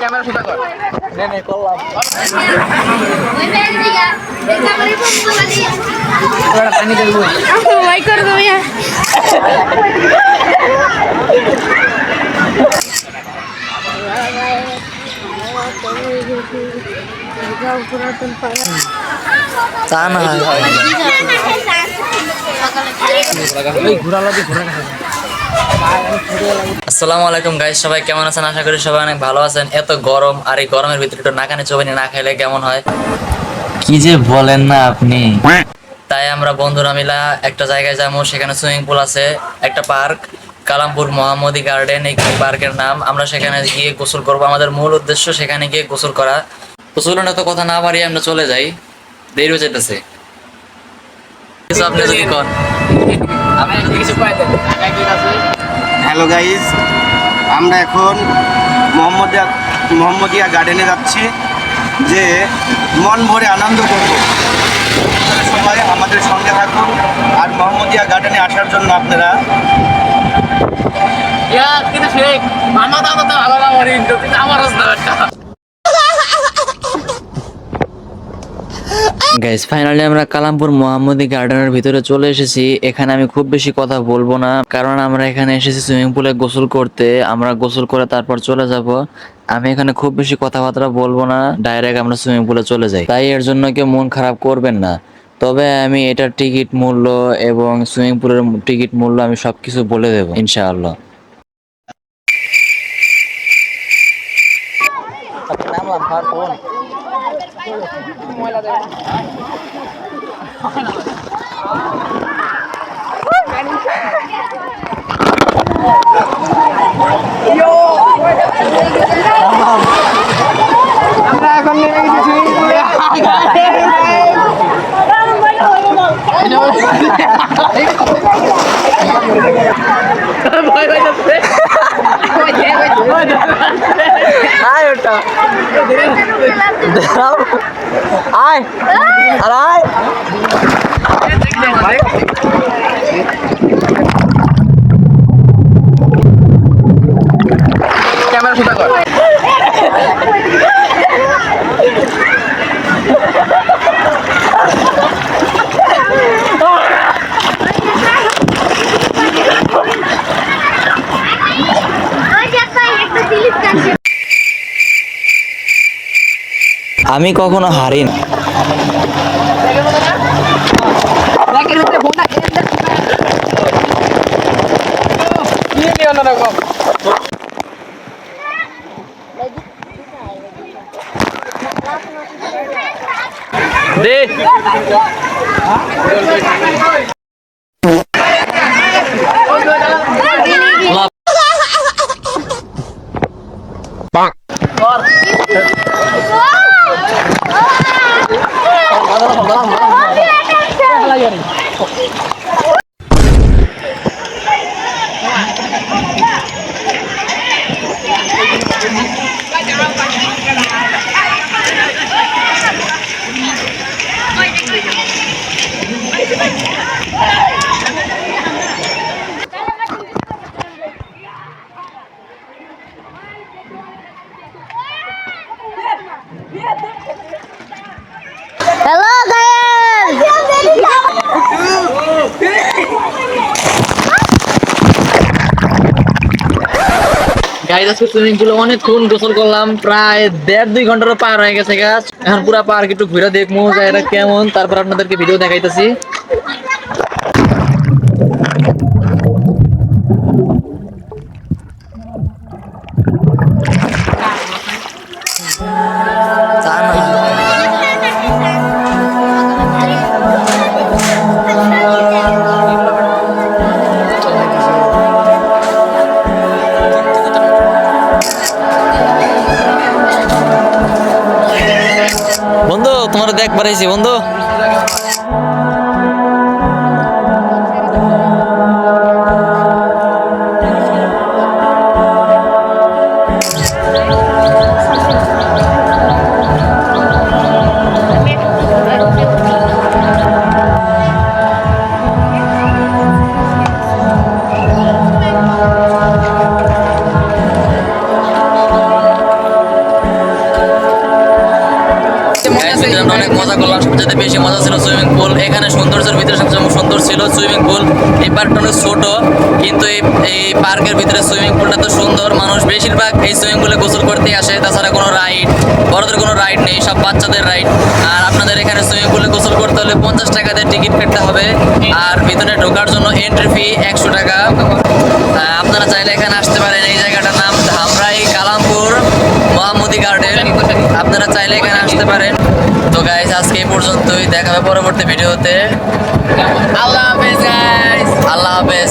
Camera শুটা কর নে নে করলাম পানি দেব ভাই করে দাও यार চানা হয় আসসালামু আলাইকুম গাইস, সবাই কেমন আছেন? আশা করি সবাই অনেক ভালো আছেন। এত গরম, আর এই গরমের ভিতরে একটু নাকানি চোবানি না খাইলে কেমন হয়? কি যে বলেন না আপনি। তাই আমরা বন্ধুরা মিলা একটা জায়গায় যাবো, সেখানে সুইমিং পুল আছে, একটা পার্ক, কালামপুর মোহাম্মদী গার্ডেন এই পার্কের নাম। আমরা সেখানে গিয়ে গোসল করব, আমাদের মূল উদ্দেশ্য সেখানে গিয়ে গোসল করা। তো চলুন এত কথা না বাড়িয়ে আমরা চলে যাই, দেরি হয়ে যেতেছে। আপনি যদি কোন হ্যালো গাইজ, আমরা এখন মোহাম্মদিয়া গার্ডেনে যাচ্ছি, যে মন ভরে আনন্দ করব। সবাই আমাদের সঙ্গে থাকুন, আর মোহাম্মদিয়া গার্ডেনে আসার জন্য আপনারা গাইস ফাইনালি আমরা কালামপুর মোহাম্মদী গার্ডেনের ভিতরে চলে এসেছি। এখানে আমি খুব বেশি কথা বলবো না, কারণ আমরা এখানে এসেছি সুইমিং পুলে গোসল করতে। আমরা গোসল করে তারপর চলে যাব। আমি এখানে খুব বেশি কথাবার্তা বলবো না, ডাইরেক্ট আমরা সুইমিং পুলে চলে যাই। তাই এর জন্য কেউ মন খারাপ করবেন না। তবে আমি এটার টিকিট মূল্য এবং সুইমিং পুলের টিকিট মূল্য আমি সবকিছু বলে দেবো ইনশাআল্লাহ। আমরা এখন নেমে গেছি ক্যামেরা শুটা কর আমি কখনো হারি না। Hello guys! গাইস আজকে সুইমিং পুলে অনেকক্ষণ গোসল করলাম, প্রায় 1.5-2 ঘন্টারও পার হয়ে গেছে গাছ। এখন পুরো পার্ক একটু ঘুরে দেখবো জায়গাটা কেমন, তারপর আপনাদেরকে ভিডিও দেখাইতেছি। বন্ধু তোমার দেখ বাড়াইছি বন্ধু। সবচেয়ে বেশি মজা ছিল সুইমিং পুল। এখানে সৌন্দর্যের ভিতরে সবচেয়ে সুন্দর ছিল সুইমিং পুল। এই পার্কটা অনেক ছোট, কিন্তু এই পার্কের ভিতরে সুইমিং পুলটা তো সুন্দর। মানুষ বেশিরভাগ এই সুইমিং পুলে গোসল করতেই আসে। তাছাড়া কোনো রাইড, বড়দের কোনো রাইড নেই, সব বাচ্চাদের রাইড। আর আপনাদের এখানে সুইমিং পুলে গোসল করতে হলে 50 টাকা দিয়ে টিকিট কাটতে হবে। আর ভিতরে ঢোকার জন্য এন্ট্রি ফি 100 টাকা। আপনারা চাইলে এখানে আসতে পারেন। এই জায়গাটার নাম ধামরাই কালামপুর মোহাম্মদী গার্ডেন। আপনারা চাইলে এখানে আসতে পারেন। তো গাইস, আজকে এই পর্যন্তই। দেখা হবে পরবর্তী ভিডিওতে। আল্লাহ হাফেজ গাইস, আল্লাহ হাফেজ।